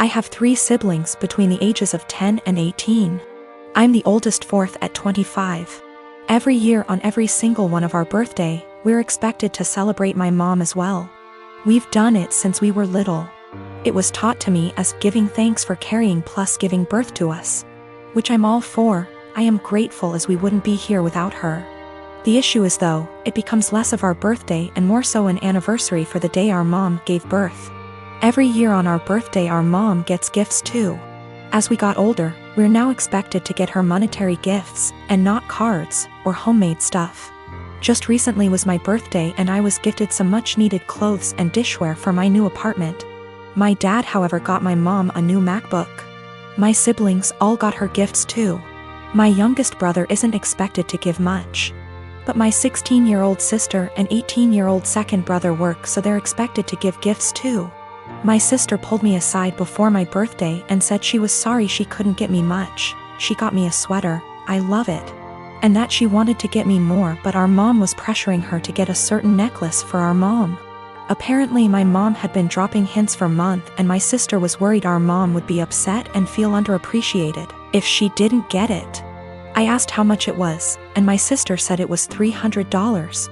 have 3 siblings between the ages of 10 and 18. I'm the oldest, fourth at 25. Every year on every single one of our birthday, we're expected to celebrate my mom as well. We've done it since we were little. It was taught to me as giving thanks for carrying plus giving birth to us. Which I'm all for. I am grateful as we wouldn't be here without her. The issue is though, it becomes less of our birthday and more so an anniversary for the day our mom gave birth. Every year on our birthday our mom gets gifts too. As we got older, we're now expected to get her monetary gifts, and not cards, or homemade stuff. Just recently was my birthday and I was gifted some much needed clothes and dishware for my new apartment. My dad however got my mom a new MacBook. My siblings all got her gifts too. My youngest brother isn't expected to give much. But my 16-year-old sister and 18-year-old second brother work, so they're expected to give gifts too. My sister pulled me aside before my birthday and said she was sorry she couldn't get me much. She got me a sweater, I love it. And that she wanted to get me more, but our mom was pressuring her to get a certain necklace for our mom. Apparently my mom had been dropping hints for months and my sister was worried our mom would be upset and feel underappreciated if she didn't get it. I asked how much it was, and my sister said it was $300.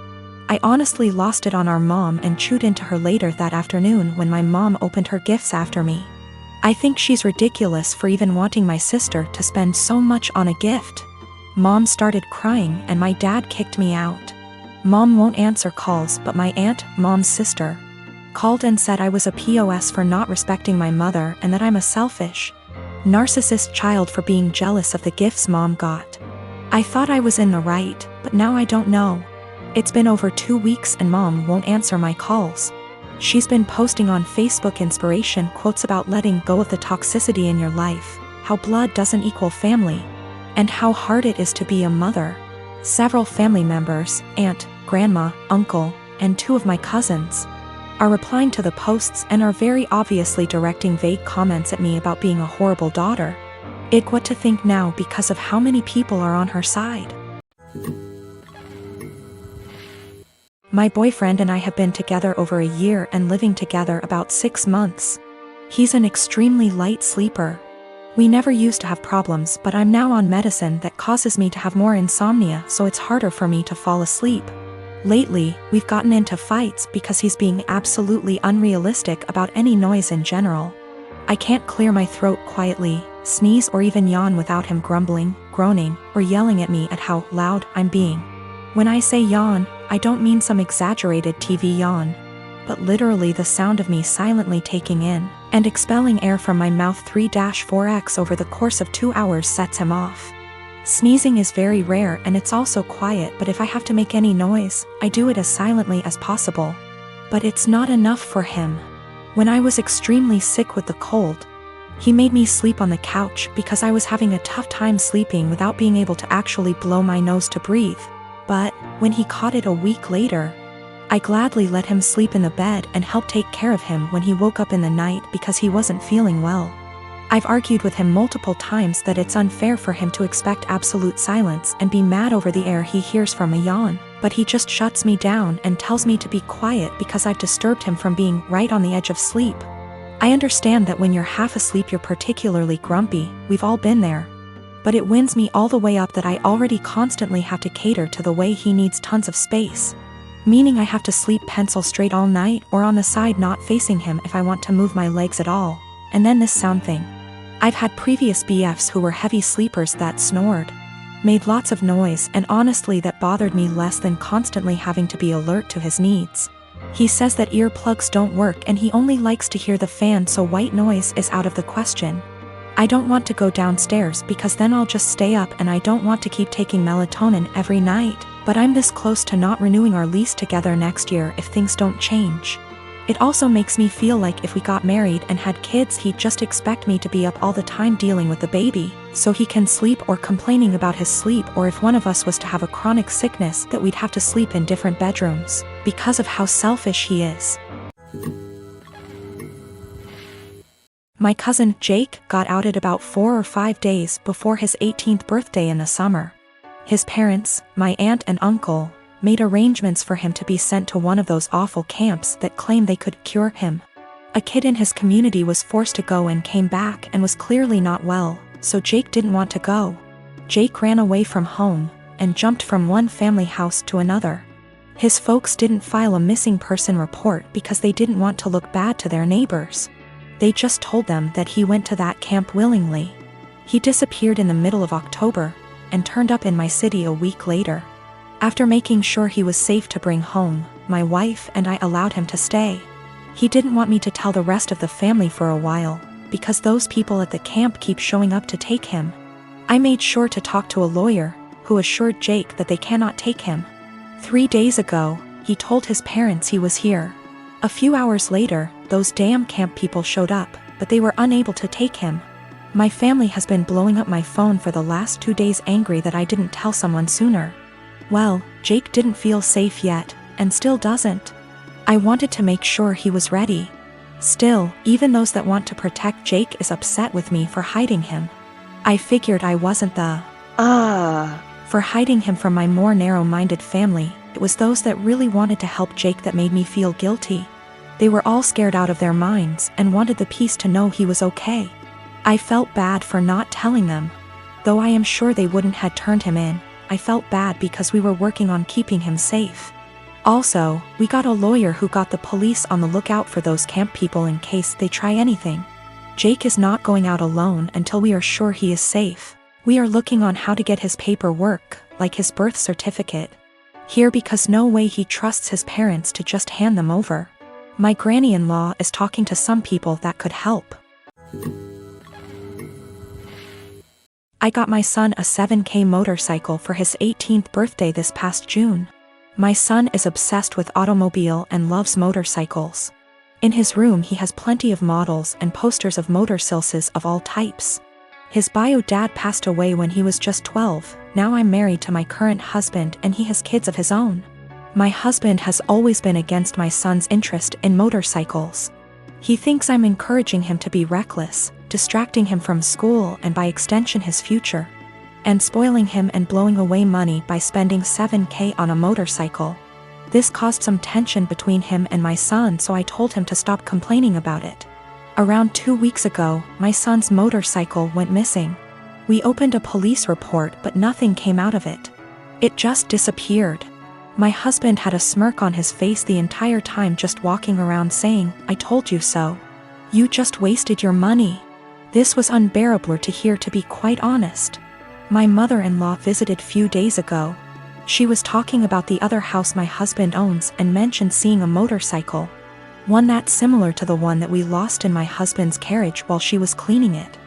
I honestly lost it on our mom and chewed into her later that afternoon when my mom opened her gifts after me. I think she's ridiculous for even wanting my sister to spend so much on a gift. Mom started crying and my dad kicked me out. Mom won't answer calls, but my aunt, mom's sister, called and said I was a POS for not respecting my mother and that I'm a selfish, narcissist child for being jealous of the gifts mom got. I thought I was in the right, but now I don't know. It's been over 2 weeks and mom won't answer my calls. She's been posting on Facebook inspiration quotes about letting go of the toxicity in your life, how blood doesn't equal family, and how hard it is to be a mother. Several family members, aunt, grandma, uncle, and 2 of my cousins, are replying to the posts and are very obviously directing vague comments at me about being a horrible daughter. What to think now because of how many people are on her side. My boyfriend and I have been together over a year and living together about 6 months. He's an extremely light sleeper. We never used to have problems, but I'm now on medicine that causes me to have more insomnia, so it's harder for me to fall asleep. Lately, we've gotten into fights because he's being absolutely unrealistic about any noise in general. I can't clear my throat quietly, sneeze or even yawn without him grumbling, groaning, or yelling at me at how loud I'm being. When I say yawn, I don't mean some exaggerated TV yawn, but literally the sound of me silently taking in and expelling air from my mouth 3-4x over the course of 2 hours sets him off. Sneezing is very rare and it's also quiet, but if I have to make any noise, I do it as silently as possible. But it's not enough for him. When I was extremely sick with the cold, he made me sleep on the couch because I was having a tough time sleeping without being able to actually blow my nose to breathe. But when he caught it a week later, I gladly let him sleep in the bed and helped take care of him when he woke up in the night because he wasn't feeling well. I've argued with him multiple times that it's unfair for him to expect absolute silence and be mad over the air he hears from a yawn, but he just shuts me down and tells me to be quiet because I've disturbed him from being right on the edge of sleep. I understand that when you're half asleep you're particularly grumpy, we've all been there. But it winds me all the way up that I already constantly have to cater to the way he needs tons of space. Meaning I have to sleep pencil straight all night or on the side not facing him if I want to move my legs at all. And then this sound thing. I've had previous BFs who were heavy sleepers that snored, made lots of noise, and honestly that bothered me less than constantly having to be alert to his needs. He says that earplugs don't work and he only likes to hear the fan, so white noise is out of the question. I don't want to go downstairs because then I'll just stay up, and I don't want to keep taking melatonin every night, but I'm this close to not renewing our lease together next year if things don't change. It also makes me feel like if we got married and had kids he'd just expect me to be up all the time dealing with the baby, so he can sleep, or complaining about his sleep, or if one of us was to have a chronic sickness that we'd have to sleep in different bedrooms, because of how selfish he is. My cousin Jake got outed about 4 or 5 days before his 18th birthday in the summer. His parents, my aunt and uncle, made arrangements for him to be sent to one of those awful camps that claim they could cure him. A kid in his community was forced to go and came back and was clearly not well, so Jake didn't want to go. Jake ran away from home and jumped from one family house to another. His folks didn't file a missing person report because they didn't want to look bad to their neighbors. They just told them that he went to that camp willingly. He disappeared in the middle of October and turned up in my city a week later. After making sure he was safe to bring home, my wife and I allowed him to stay. He didn't want me to tell the rest of the family for a while, because those people at the camp keep showing up to take him. I made sure to talk to a lawyer, who assured Jake that they cannot take him. 3 days ago, he told his parents he was here. A few hours later, those damn camp people showed up, but they were unable to take him. My family has been blowing up my phone for the last 2 days, angry that I didn't tell someone sooner. Well, Jake didn't feel safe yet, and still doesn't. I wanted to make sure he was ready. Still, even those that want to protect Jake is upset with me for hiding him. I figured I wasn't the for hiding him from my more narrow-minded family. It was those that really wanted to help Jake that made me feel guilty. They were all scared out of their minds and wanted the peace to know he was okay. I felt bad for not telling them. Though I am sure they wouldn't have turned him in, I felt bad because we were working on keeping him safe. Also, we got a lawyer who got the police on the lookout for those camp people in case they try anything. Jake is not going out alone until we are sure he is safe. We are looking on how to get his paperwork, like his birth certificate, here because no way he trusts his parents to just hand them over. My granny-in-law is talking to some people that could help. I got my son a 7K motorcycle for his 18th birthday this past June. My son is obsessed with automobile and loves motorcycles. In his room he has plenty of models and posters of motorcycles of all types. His bio dad passed away when he was just 12, now I'm married to my current husband and he has kids of his own. My husband has always been against my son's interest in motorcycles. He thinks I'm encouraging him to be reckless, distracting him from school and by extension his future, and spoiling him and blowing away money by spending 7K on a motorcycle. This caused some tension between him and my son, so I told him to stop complaining about it. Around 2 weeks ago, my son's motorcycle went missing. We opened a police report but nothing came out of it. It just disappeared. My husband had a smirk on his face the entire time, just walking around saying, "I told you so. You just wasted your money." This was unbearable to hear, to be quite honest. My mother-in-law visited few days ago. She was talking about the other house my husband owns and mentioned seeing a motorcycle. One that's similar to the one that we lost in my husband's carriage while she was cleaning it.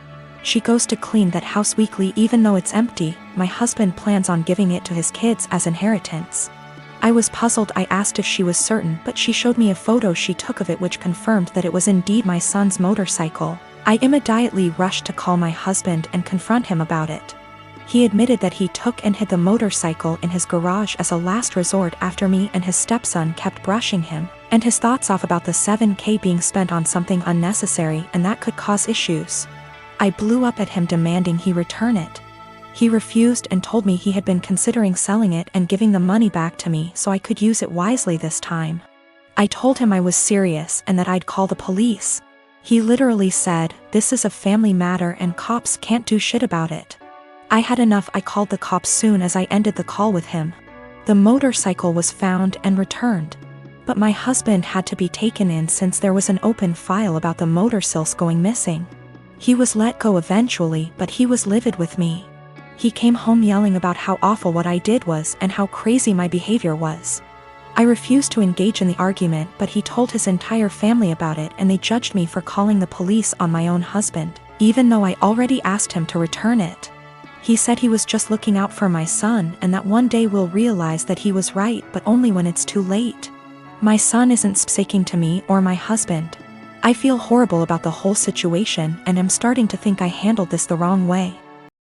She goes to clean that house weekly even though it's empty. My husband plans on giving it to his kids as inheritance. I was puzzled. I asked if she was certain, but she showed me a photo she took of it which confirmed that it was indeed my son's motorcycle. I immediately rushed to call my husband and confront him about it. He admitted that he took and hid the motorcycle in his garage as a last resort after me and his stepson kept brushing him and his thoughts off about the 7K being spent on something unnecessary and that could cause issues. I blew up at him demanding he return it. He refused and told me he had been considering selling it and giving the money back to me so I could use it wisely this time. I told him I was serious and that I'd call the police. He literally said, "This is a family matter and cops can't do shit about it." I had enough. I called the cops soon as I ended the call with him. The motorcycle was found and returned. But my husband had to be taken in since there was an open file about the motorcycles going missing. He was let go eventually, but he was livid with me. He came home yelling about how awful what I did was and how crazy my behavior was. I refused to engage in the argument, but he told his entire family about it and they judged me for calling the police on my own husband, even though I already asked him to return it. He said he was just looking out for my son and that one day we'll realize that he was right, but only when it's too late. My son isn't speaking to me or my husband. I feel horrible about the whole situation and am starting to think I handled this the wrong way.